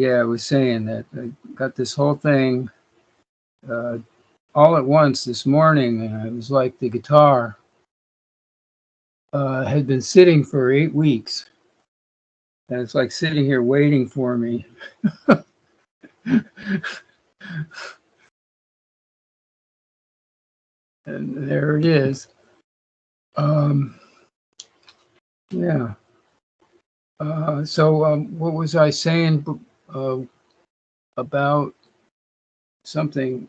I was saying that I got this whole thing all at once this morning, and it was like the guitar had been sitting for 8 weeks, and it's like sitting here waiting for me. And there it is. Yeah. So what was I saying about something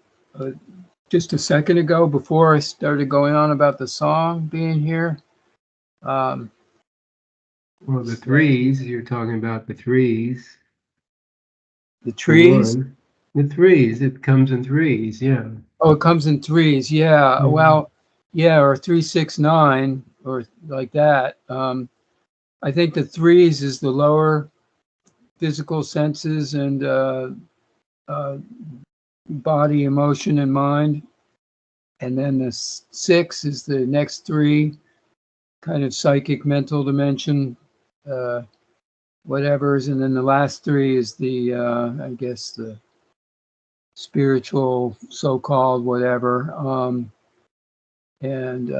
just a second ago before I started going on about the song being here? Well, the threes, you're talking about the threes. The trees? The threes, it comes in threes, yeah. Oh, it comes in threes, yeah. Mm-hmm. Well, yeah, or 3, 6, 9, or like that. I think the threes is the lower physical senses and body, emotion, and mind. And then the 6 is the next 3, kind of psychic, mental dimension, whatever's. And then the last 3 is the, I guess, the spiritual, so-called, whatever. And,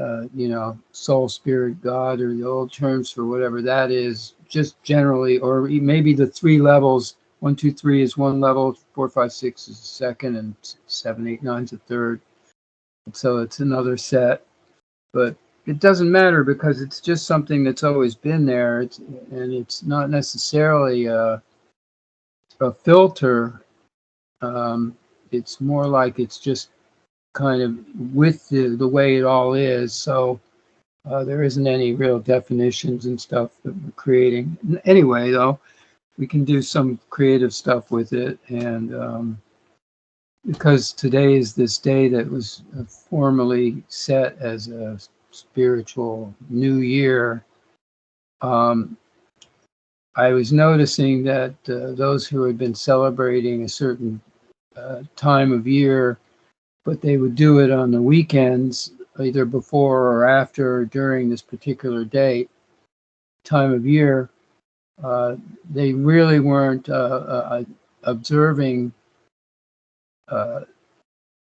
soul, spirit, God, or the old terms for whatever that is, just generally, or maybe the 3 levels. 1, 2, 3 is one level, 4, 5, 6 is the second, and 7, 8, 9 is the third. And so it's another set, but it doesn't matter because it's just something that's always been there. And it's not necessarily a filter. It's more like it's just kind of with the way it all is. So there isn't any real definitions and stuff that we're creating. Anyway, though, we can do some creative stuff with it. And because today is this day that was formally set as a spiritual new year, I was noticing that those who had been celebrating a certain time of year, but they would do it on the weekends, either before or after or during this particular date, time of year, they really weren't observing.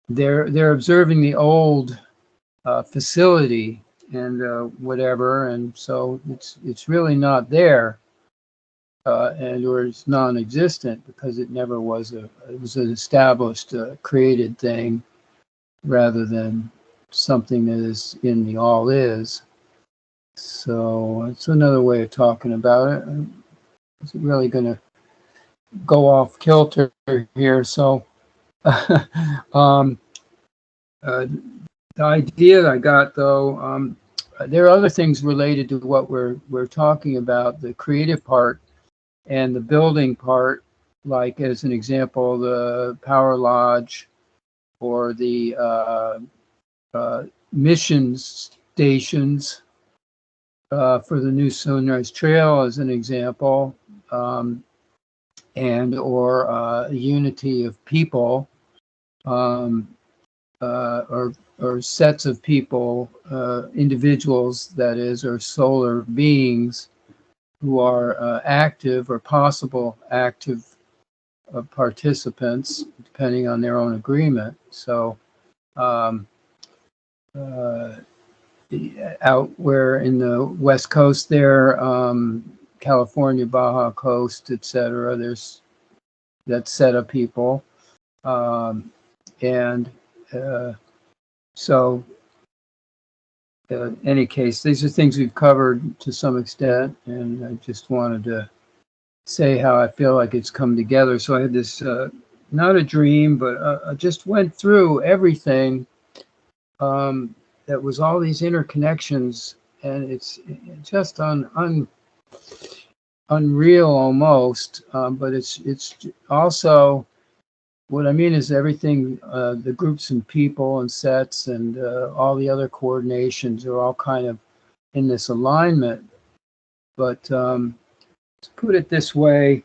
They're observing the old facility and whatever, and so it's really not there, and or it's non-existent because it never was it was an established, created thing, rather than something that is in the all is. So it's another way of talking about it. Is it really going to go off kilter here? So the idea that I got, though, there are other things related to what we're talking about, the creative part and the building part, like as an example, the Power Lodge or the mission stations for the new Sunrise Trail as an example, and or unity of people, or sets of people, individuals, that is, or solar beings who are active or possible active participants, depending on their own agreement. So out where in the West Coast there, California, Baja Coast, etc., there's that set of people. So in any case, these are things we've covered to some extent, and I just wanted to say how I feel like it's come together. So I had this, not a dream, but I just went through everything that was all these interconnections, and it's just unreal almost, but it's also, what I mean is everything, the groups and people and sets and all the other coordinations are all kind of in this alignment. But to put it this way,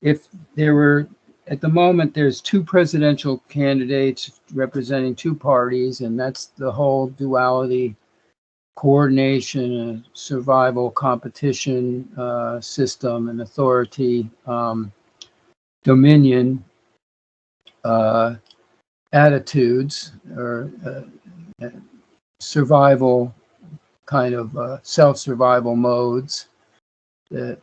if there were, at the moment, there's 2 presidential candidates representing 2 parties, and that's the whole duality, coordination, survival, competition system, and authority dominion attitudes or survival kind of self-survival modes that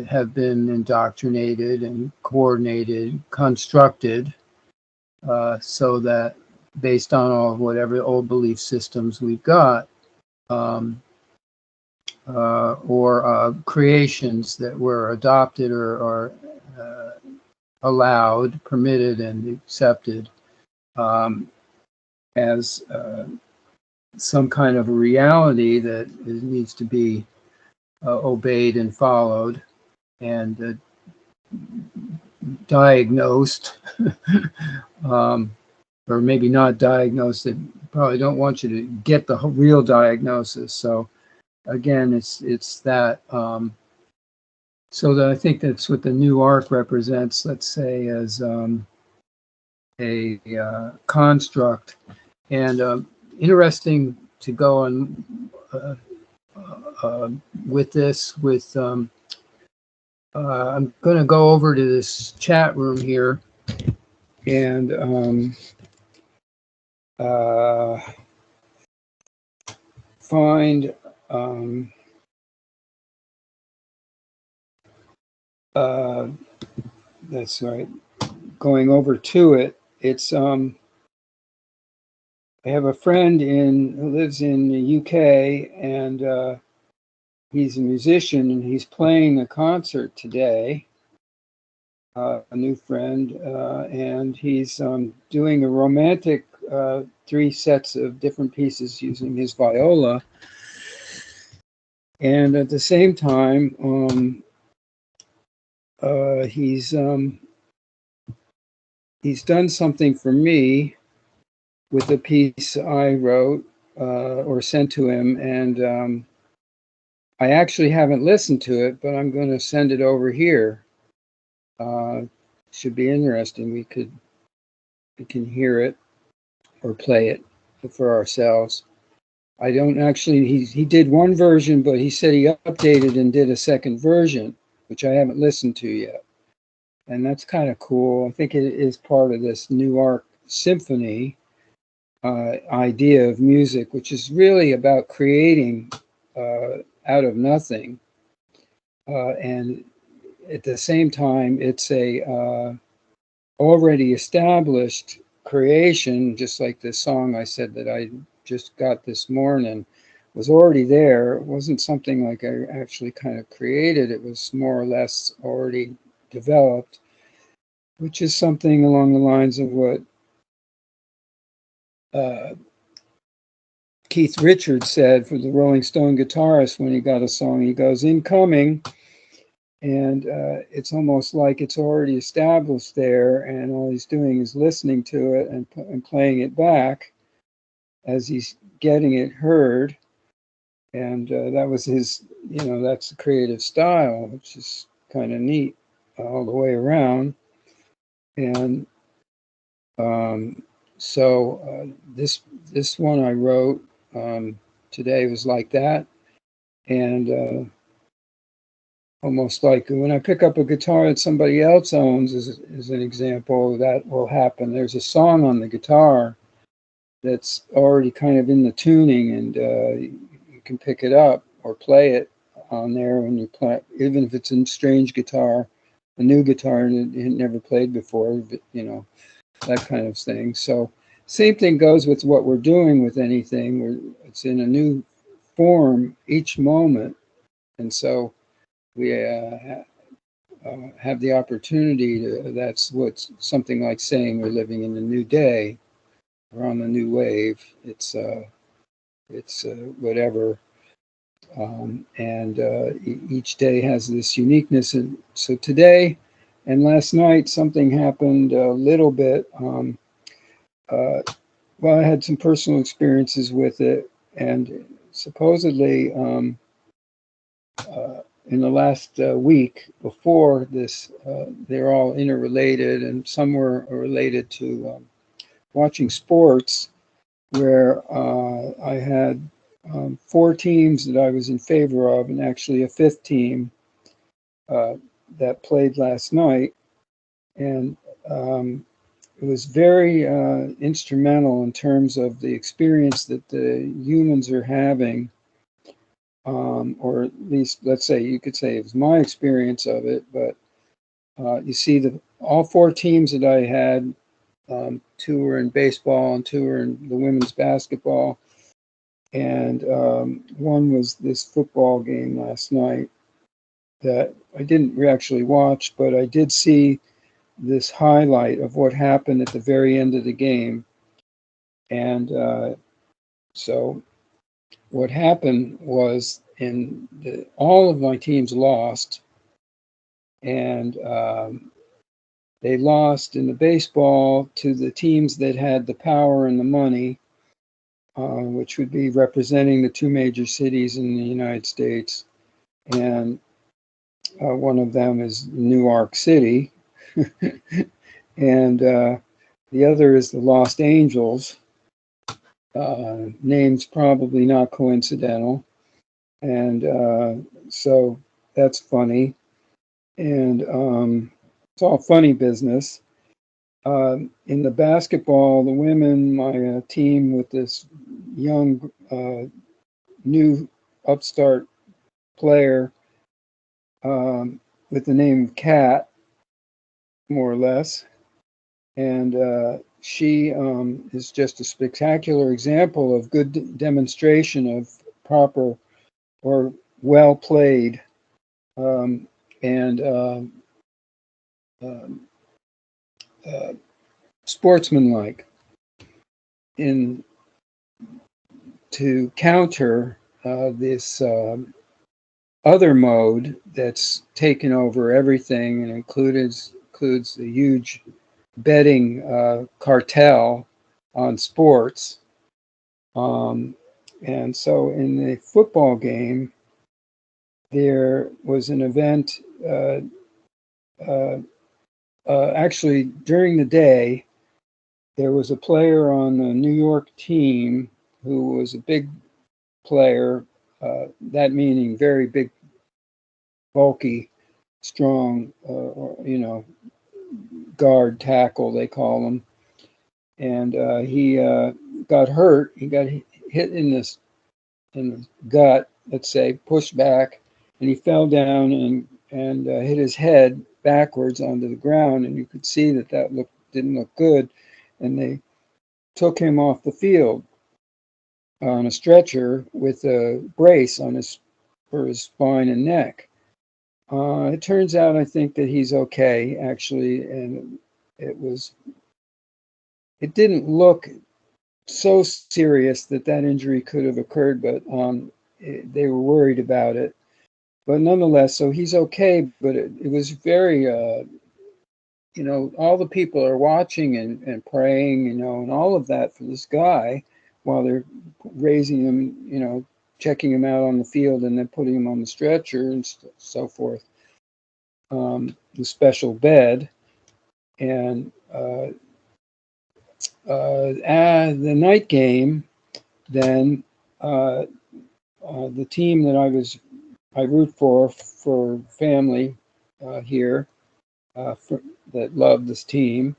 have been indoctrinated and coordinated, constructed, so that based on all of whatever old belief systems we've got, or creations that were adopted or allowed, permitted, and accepted as some kind of a reality that needs to be obeyed and followed and diagnosed, or maybe not diagnosed. They probably don't want you to get the real diagnosis. So again, it's that. So that I think that's what the new arc represents, let's say, as a construct. And interesting to go on with this. I'm going to go over to this chat room here and find that's right. Going over to it. It's I have a friend who lives in the UK, and he's a musician, and he's playing a concert today. A new friend, and he's doing a romantic 3 sets of different pieces using his viola. And at the same time, he's done something for me with a piece I wrote or sent to him, and I actually haven't listened to it, but I'm going to send it over here. Should be interesting. We can hear it or play it for ourselves. I don't actually. He did one version, but he said he updated and did a second version, which I haven't listened to yet. And that's kind of cool. I think it is part of this new arc symphony idea of music, which is really about creating out of nothing. And at the same time, it's a already established creation, just like this song I said that I just got this morning was already there. It wasn't something like I actually kind of created. It was more or less already developed, which is something along the lines of what Keith Richards said for the Rolling Stone guitarist when he got a song. He goes, incoming, and it's almost like it's already established there, and all he's doing is listening to it and playing it back as he's getting it heard. And that was his, that's the creative style, which is kind of neat all the way around. And so this one I wrote today was like that. And almost like when I pick up a guitar that somebody else owns, as an example, that will happen. There's a song on the guitar that's already kind of in the tuning, and you can pick it up or play it on there when you play, even if it's a strange guitar, a new guitar that you never played before, but, that kind of thing. So same thing goes with what we're doing with anything. It's in a new form each moment, and so we have the opportunity to, that's what's something like saying we're living in a new day. We're on the new wave. It's whatever. And each day has this uniqueness. And so today and last night, something happened a little bit. Well, I had some personal experiences with it, and supposedly in the last week before this, they're all interrelated, and some were related to watching sports, where I had 4 teams that I was in favor of, and actually a 5th team that played last night. And it was very instrumental in terms of the experience that the humans are having, or at least, let's say, you could say it was my experience of it. But you see, all four teams that I had, two were in baseball and two were in the women's basketball, and one was this football game last night that I didn't actually watch, but I did see this highlight of what happened at the very end of the game. And so what happened was all of my teams lost, and they lost in the baseball to the teams that had the power and the money, which would be representing the two major cities in the United States. And one of them is New York City, and the other is the Los Angeles. Name's probably not coincidental. And so that's funny. And it's all funny business. In the basketball, the women, my team with this young, new upstart player with the name of Kat, more or less. And she is just a spectacular example of good demonstration of proper or well played and sportsmanlike. In to counter this other mode that's taken over everything and includes the huge betting cartel on sports. And so in the football game, there was an event, actually during the day, there was a player on the New York team who was a big player, that meaning very big, bulky, strong, guard tackle, they call him. And he got hurt. He got hit in the gut, let's say, pushed back, and he fell down and hit his head backwards onto the ground. And you could see that didn't look good. And they took him off the field on a stretcher with a brace for his spine and neck. It turns out, I think that he's okay, actually, and it didn't look so serious that injury could have occurred, but they were worried about it. But nonetheless, so he's okay, but it was very, all the people are watching and praying, and all of that for this guy while they're raising him, checking him out on the field and then putting him on the stretcher and so forth, the special bed. And the night game, then the team that I root for family here that love this team.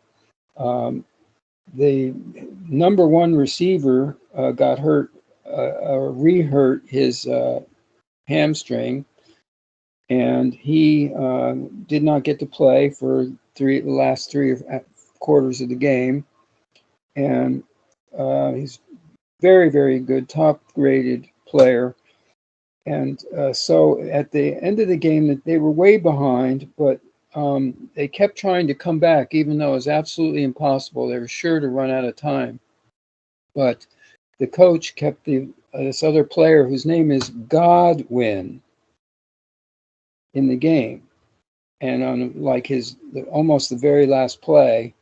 The number one receiver got hurt, re-hurt his hamstring, and he did not get to play for the last three quarters of the game. And he's very, very good, top-graded player. And so at the end of the game, they were way behind, but they kept trying to come back, even though it was absolutely impossible. They were sure to run out of time. But the coach kept this other player, whose name is Godwin, in the game. And on almost the very last play,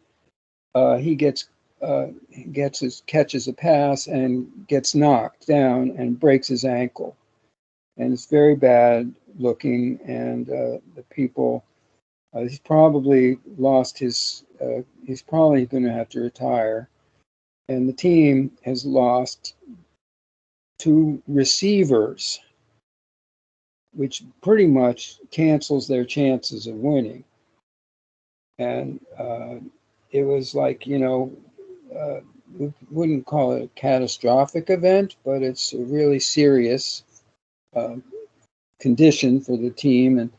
he catches a pass and gets knocked down and breaks his ankle. And it's very bad looking, and the people, he's probably lost he's probably going to have to retire. And the team has lost 2 receivers, which pretty much cancels their chances of winning. And it was like, we wouldn't call it a catastrophic event, but it's a really serious uh, condition for the team,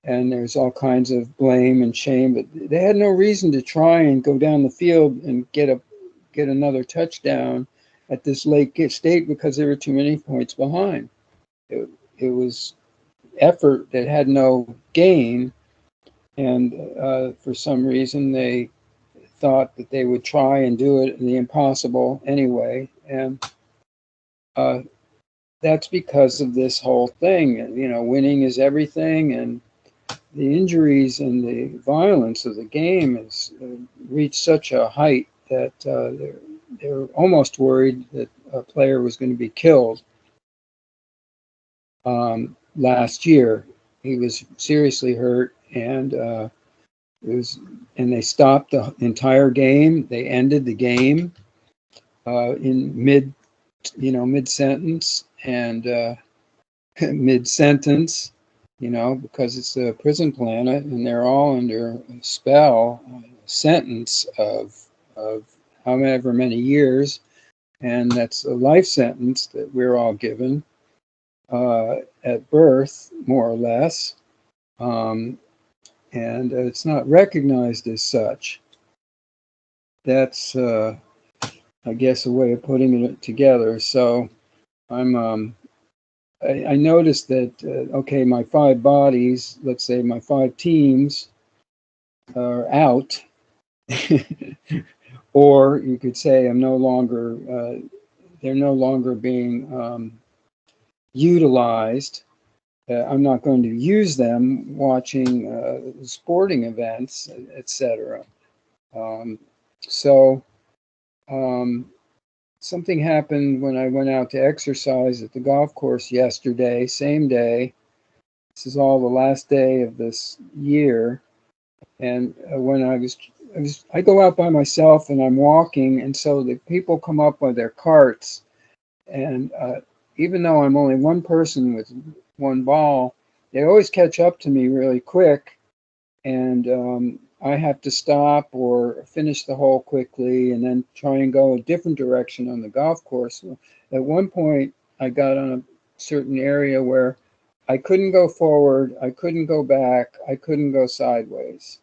and there's all kinds of blame and shame. But they had no reason to try and go down the field and get another touchdown at this late state because there were too many points behind. It was effort that had no gain, and for some reason they thought that they would try and do it in the impossible anyway, and that's because of this whole thing. Winning is everything, and the injuries and the violence of the game has reached such a height that they're almost worried that a player was going to be killed. Last year, he was seriously hurt, and they stopped the entire game. They ended the game in mid-sentence and mid-sentence, because it's a prison planet and they're all under a spell, a sentence of however many years, and that's a life sentence that we're all given at birth, more or less, and it's not recognized as such. That's, I guess, a way of putting it together. So I noticed that, okay, my 5 bodies, let's say my 5 teams are out, or you could say they're no longer being utilized. I'm not going to use them watching sporting events, etc. Something happened when I went out to exercise at the golf course yesterday, same day. This is all the last day of this year. And when I go out by myself and I'm walking, and so the people come up with their carts. And even though I'm only one person with one ball, they always catch up to me really quick. And I have to stop or finish the hole quickly and then try and go a different direction on the golf course. At one point, I got on a certain area where I couldn't go forward, I couldn't go back, I couldn't go sideways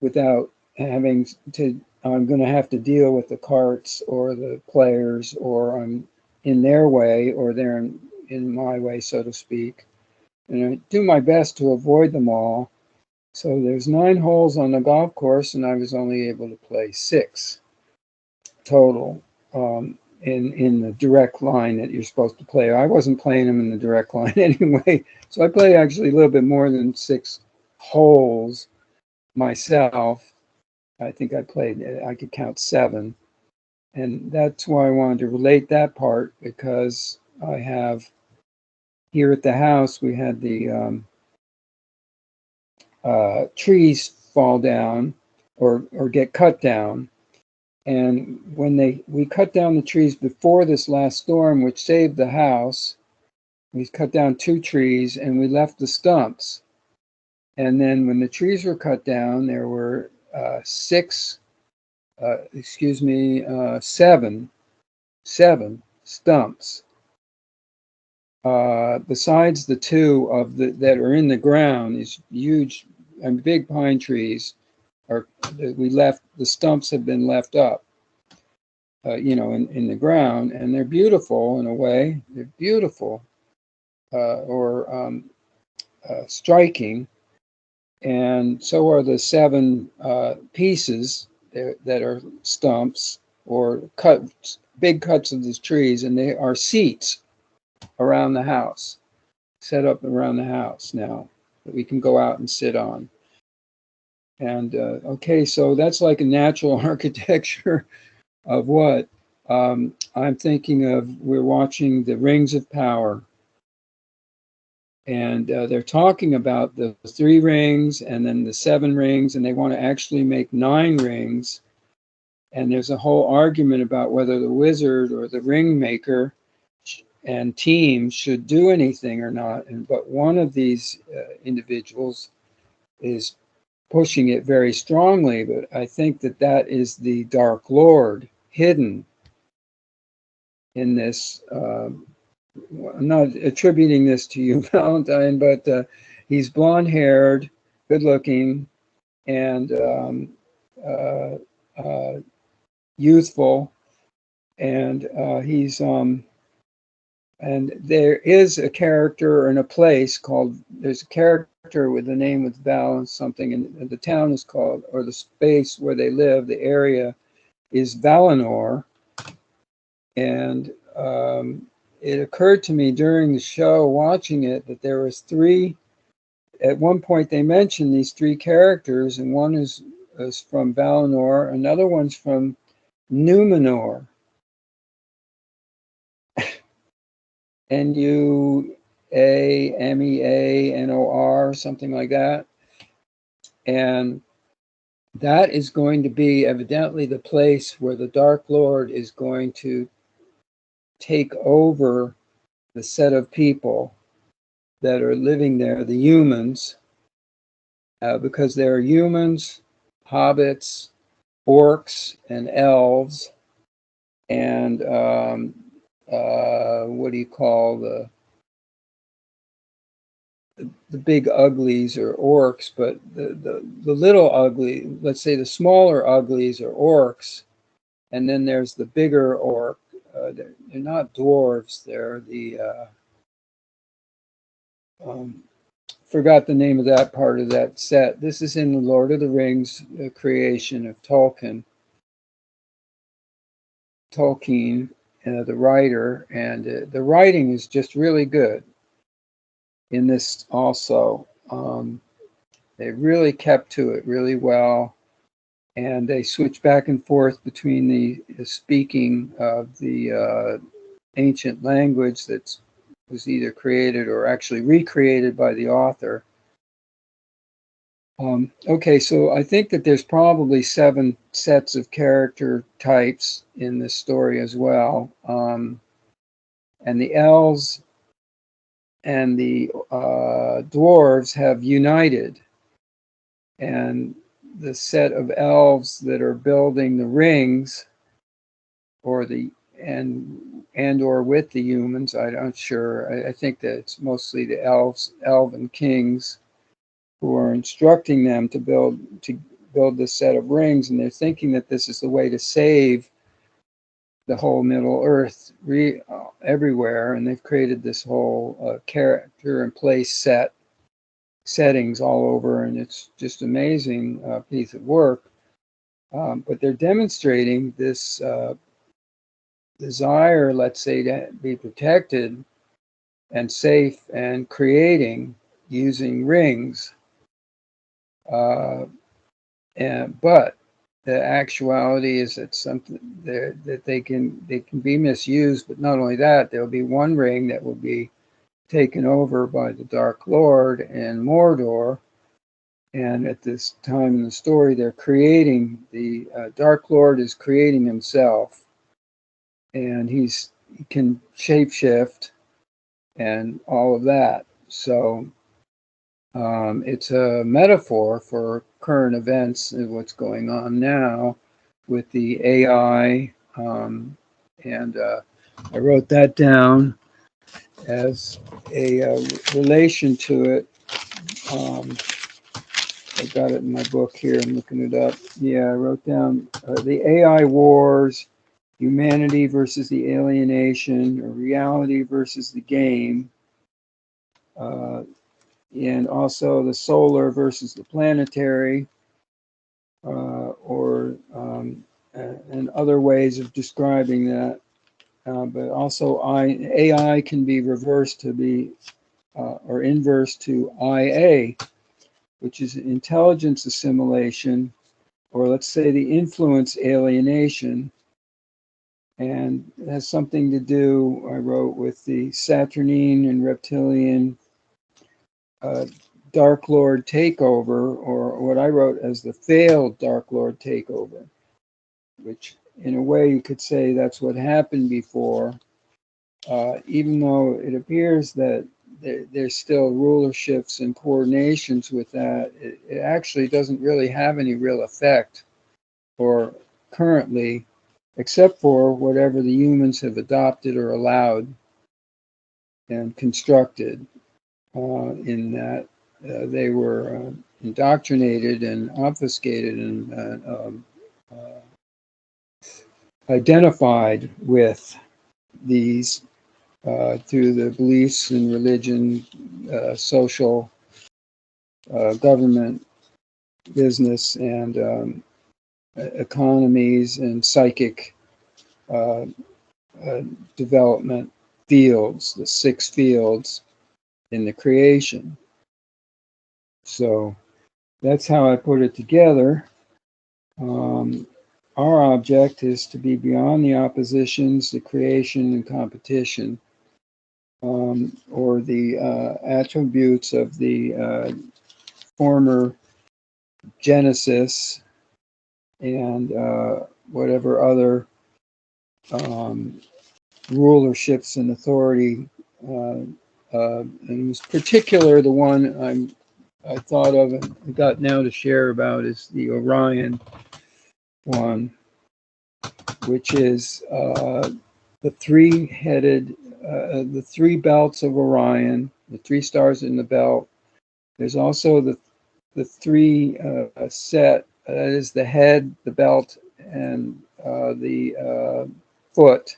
without having to. I'm going to have to deal with the carts or the players, or I'm in their way or they're in my way, so to speak. And I do my best to avoid them all. So there's 9 holes on the golf course, and I was only able to play 6 total in the direct line that you're supposed to play. I wasn't playing them in the direct line anyway, so I played actually a little bit more than 6 holes myself. I think I could count 7, and that's why I wanted to relate that part, because I have here at the house we had the trees fall down or get cut down. And when we cut down the trees before this last storm, which saved the house, we cut down 2 trees and we left the stumps. And then when the trees were cut down, there were 7 stumps. Besides the 2 that are in the ground, these huge and big pine trees, the stumps have been left up, in the ground, and they're beautiful in a way. They're beautiful, or striking, and so are the 7 pieces that are stumps or big cuts of these trees, and they are seats around the house, set up around the house now that we can go out and sit on. And okay, so that's like a natural architecture of what I'm thinking of. We're watching the Rings of Power, and they're talking about the 3 rings and then the 7 rings, and they want to actually make 9 rings. And there's a whole argument about whether the wizard or the ring maker and team should do anything or not. But one of these individuals is pushing it very strongly, but I think that that is the Dark Lord hidden in this. I'm not attributing this to you, Valentine, but he's blonde-haired, good-looking, and youthful, and he's and there is a character in a place called, there's a character with the name with Val and something, and the town is called, or the space where they live, the area is Valinor. And it occurred to me during the show, watching it, that there was three, at one point they mentioned these three characters, and one is from Valinor, another one's from Numenor. Nuameanor, something like that. And that is going to be evidently the place where the Dark Lord is going to take over the set of people that are living there, the humans, because there are humans, hobbits, orcs, and elves, and what do you call the big uglies are orcs, but the little ugly, let's say the smaller uglies are orcs, and then there's the bigger orc. They're not dwarves, they're the forgot the name of that part of that set. This is in the Lord of the Rings creation of Tolkien, the writer, and the writing is just really good in this also. They really kept to it really well, and they switch back and forth between the speaking of the ancient language that was either created or actually recreated by the author. Okay, so I think that there's probably 7 sets of character types in this story as well. And the elves and the dwarves have united. And the set of elves that are building the rings, or or with the humans, I'm not sure. I think that it's mostly the elven kings, who are instructing them to build this set of rings, and they're thinking that this is the way to save the whole Middle Earth everywhere, and they've created this whole character and place settings all over, and it's just amazing piece of work. But they're demonstrating this desire, let's say, to be protected and safe and creating using rings. But the actuality is that something that they can be misused. But not only that, there'll be one ring that will be taken over by the Dark Lord and Mordor. And at this time in the story, they're creating the Dark Lord is creating himself, and he can shapeshift and all of that. So it's a metaphor for current events and what's going on now with the AI. And I wrote that down as a relation to it. I got it in my book here. I'm looking it up. Yeah, I wrote down the AI wars, humanity versus the alienation, or reality versus the game. And also the solar versus the planetary, and other ways of describing that. But also AI can be reversed to be, or inverse to IA, which is intelligence assimilation, or let's say the influence alienation. And it has something to do, I wrote, with the Saturnine and reptilian Dark Lord takeover, or what I wrote as the failed Dark Lord takeover, which in a way you could say that's what happened before, even though it appears that there's still rulerships and coordinations with that. It actually doesn't really have any real effect, or currently, except for whatever the humans have adopted or allowed and constructed, in that they were indoctrinated and obfuscated and identified with these through the beliefs in religion, social, government, business, and economies and psychic development fields, the 6 fields in the creation. So that's how I put it together. Our object is to be beyond the oppositions, the creation and competition, or the attributes of the former Genesis and whatever other rulerships and authority. And in particular, the one I thought of and got now to share about is the Orion one, which is the 3-headed, the 3 belts of Orion, the 3 stars in the belt. There's also the 3 set, that is the head, the belt, and the foot.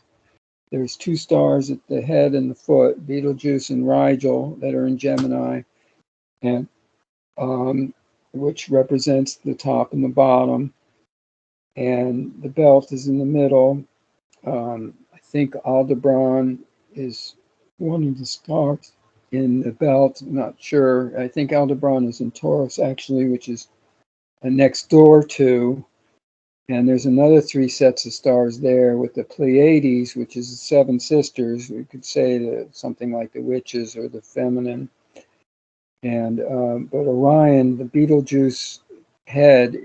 There's 2 stars at the head and the foot, Betelgeuse and Rigel, that are in Gemini, and which represents the top and the bottom. And the belt is in the middle. I think Aldebaran is one of the stars in the belt. I'm not sure. I think Aldebaran is in Taurus, actually, which is next door to. And there's another 3 sets of stars there with the Pleiades, which is the 7 sisters. We could say something like the witches or the feminine. And but Orion, the Betelgeuse head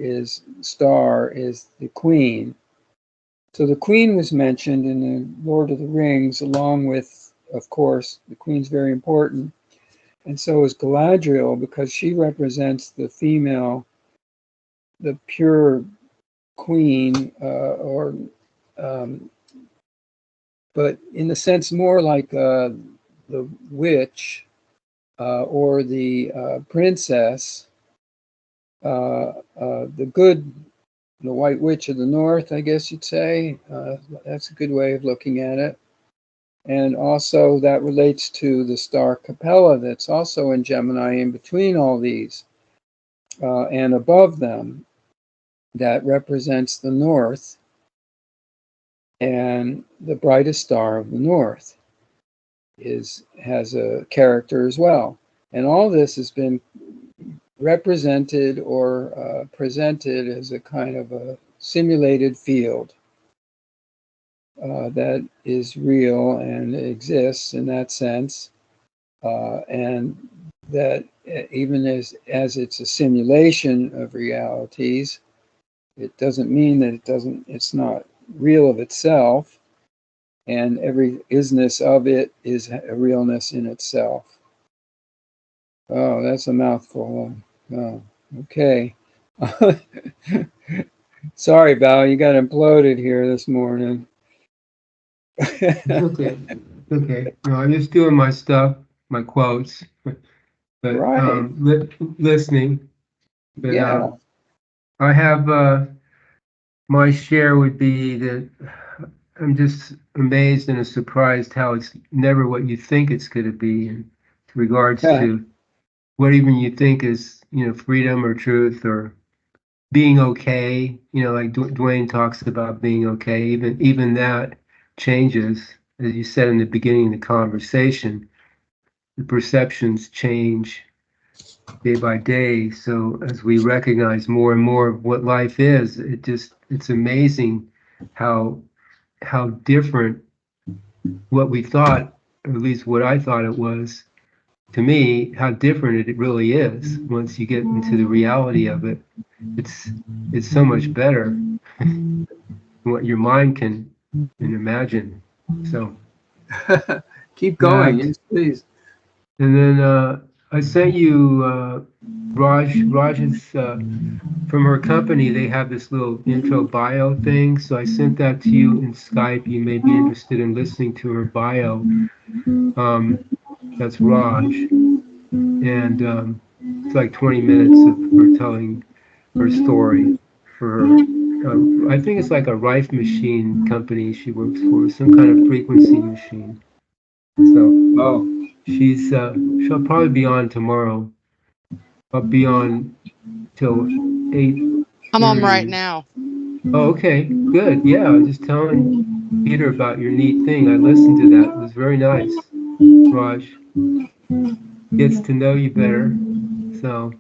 star is the queen. So the queen was mentioned in the Lord of the Rings, along with, of course, the queen's very important. And so is Galadriel, because she represents the female, the pure queen, but in a sense more like the witch or the princess, the good, the White Witch of the North, I guess you'd say. That's a good way of looking at it. And also that relates to the star Capella that's also in Gemini in between all these and above them, that represents the North and the brightest star of the North has a character as well. And all this has been represented or presented as a kind of a simulated field that is real and exists in that sense, and that even as it's a simulation of realities, it doesn't mean that it's not real of itself, and every isness of it is a realness in itself. Oh, that's a mouthful. Oh, okay. Sorry, Val, you got imploded here this morning. It's okay. It's okay. No, I'm just doing my stuff, my quotes, but Right. listening. But Yeah. I have my share would be that I'm just amazed and surprised how it's never what you think it's going to be in regards Yeah. to what even you think is, freedom or truth or being okay. Like Dwayne talks about being okay. Even that changes, as you said in the beginning of the conversation. The perceptions change day by day. So as we recognize more and more of what life is, it's amazing how different what we thought, or at least what I thought it was, to me, how different it really is once you get into the reality of it. It's so much better than what your mind can imagine. So Keep yeah, going. Yes, please. And then I sent you Raj's from her company. They have this little intro bio thing, so I sent that to you in Skype. You may be interested in listening to her bio. That's Raj, and it's like 20 minutes of her telling her story for her. I think it's like a rife machine company she works for, some kind of frequency machine. So Oh, she'll probably be on tomorrow. I'll be on till 8:30. I'm on right now. Oh, okay, good. Yeah, I was just telling Peter about your neat thing. I listened to that. It was very nice. Raj gets to know you better. So